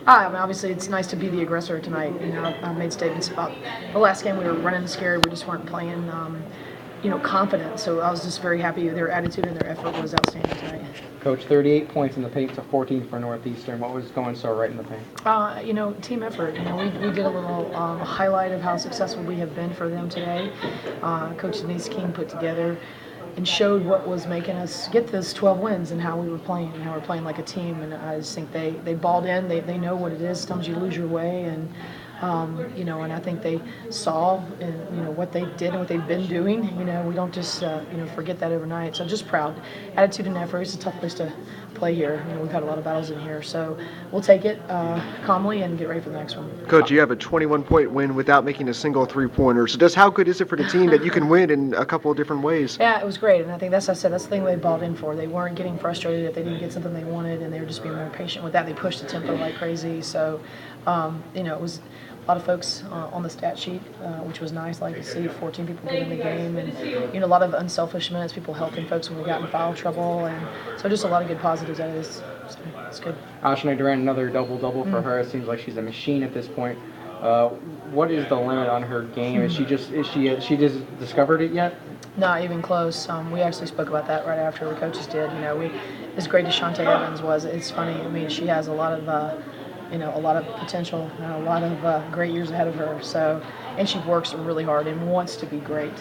I mean, obviously, it's nice to be the aggressor tonight. I made statements about the last game. We were running scared. We just weren't playing, confident. So I was just very happy. Their attitude and their effort was outstanding tonight. Coach, 38 points in the paint to 14 for Northeastern. What was going so right in the paint? Team effort. We did a little highlight of how successful we have been for them today. Coach Denise King put together and showed what was making us get this 12 wins and how we were playing, and how we're playing like a team. And I just think they balled in. They know what it is. Sometimes you lose your way, and and I think they saw what they did and what they've been doing. We don't just forget that overnight. So just proud. Attitude and effort. It's a tough place to play here. We've had a lot of battles in here, so we'll take it calmly and get ready for the next one. Coach, you have a 21-point win without making a single three-pointer. So just how good is it for the team that you can win in a couple of different ways? Yeah, it was great, and I think that's the thing they balled in for. They weren't getting frustrated if they didn't get something they wanted, and they were just being more patient with that. They pushed the tempo like crazy, so it was a lot of folks on the stat sheet, which was nice. Like to see 14 people get in the game, and a lot of unselfish minutes, people helping folks when we got in foul trouble, and so just a lot of good positives out of this. So it's good. Ashna Durant, another double-double for her. It seems like she's a machine at this point. What is the limit on her game? Is she just discovered it yet? Not even close. We actually spoke about that right after the coaches did. As great as Shantae Evans was, it's funny. I mean, she has a lot of a lot of potential and a lot of great years ahead of her. So, and she works really hard and wants to be great.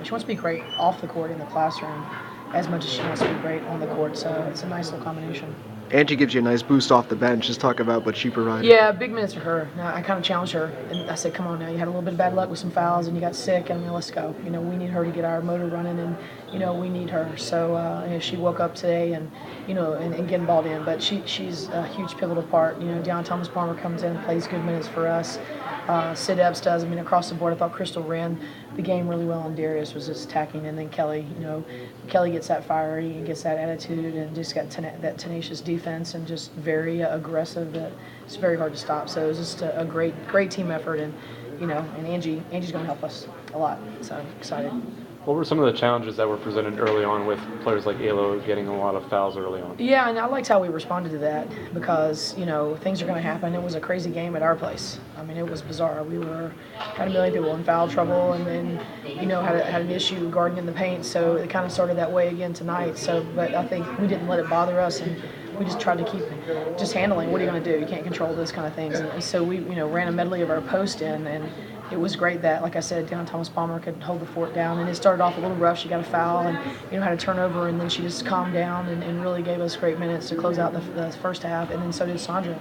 She wants to be great off the court in the classroom as much as she wants to be great on the court. So it's a nice little combination. And she gives you a nice boost off the bench. Just talk about what she provided. Yeah, big minutes for her. I kind of challenged her, and I said, come on now, you had a little bit of bad luck with some fouls, and you got sick, and let's go. We need her to get our motor running, and, we need her. So she woke up today and, and getting balled in. But she's a huge pivotal part. Deon Thomas-Palmer comes in and plays good minutes for us. Sid Epps does. Across the board, I thought Crystal ran the game really well, and Darius was just attacking. And then Kelly, Kelly gets that fiery and gets that attitude and just got that tenacious defense and just very aggressive. It's very hard to stop. So it was just a great team effort, and and Angie's going to help us a lot. So I'm excited. What were some of the challenges that were presented early on with players like Alo getting a lot of fouls early on? Yeah, and I liked how we responded to that because, things are going to happen. It was a crazy game at our place. It was bizarre. We had a million people in foul trouble, and then, had an issue guarding in the paint. So it kind of started that way again tonight. So, but I think we didn't let it bother us, and we just tried to keep just handling. What are you going to do? You can't control those kind of things. And so we, ran a medley of our post in, and it was great that, like I said, Deon Thomas-Palmer could hold the fort down. And it started off a little rough. She got a foul and, had a turnover, and then she just calmed down and really gave us great minutes to close out the first half. And then so did Sandra.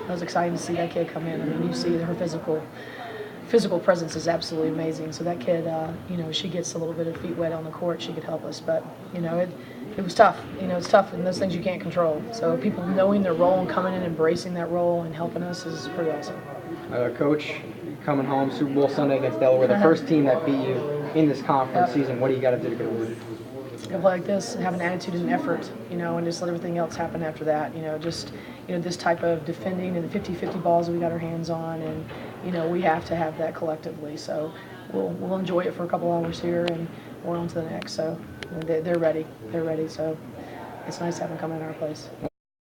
It was exciting to see that kid come in. You see her physical presence is absolutely amazing. So that kid, she gets a little bit of feet wet on the court. She could help us. But, it was tough. It's tough, and those things you can't control. So people knowing their role and coming in, embracing that role and helping us is pretty awesome. Coach, coming home, Super Bowl Sunday against Delaware, the first team that beat you in this conference season. What do you got to do to get a win? Play like this, have an attitude and effort, and just let everything else happen after that. This type of defending and the 50-50 balls that we got our hands on, and we have to have that collectively. So we'll enjoy it for a couple hours here, and we're on to the next. So they're ready. So it's nice to have them come in our place.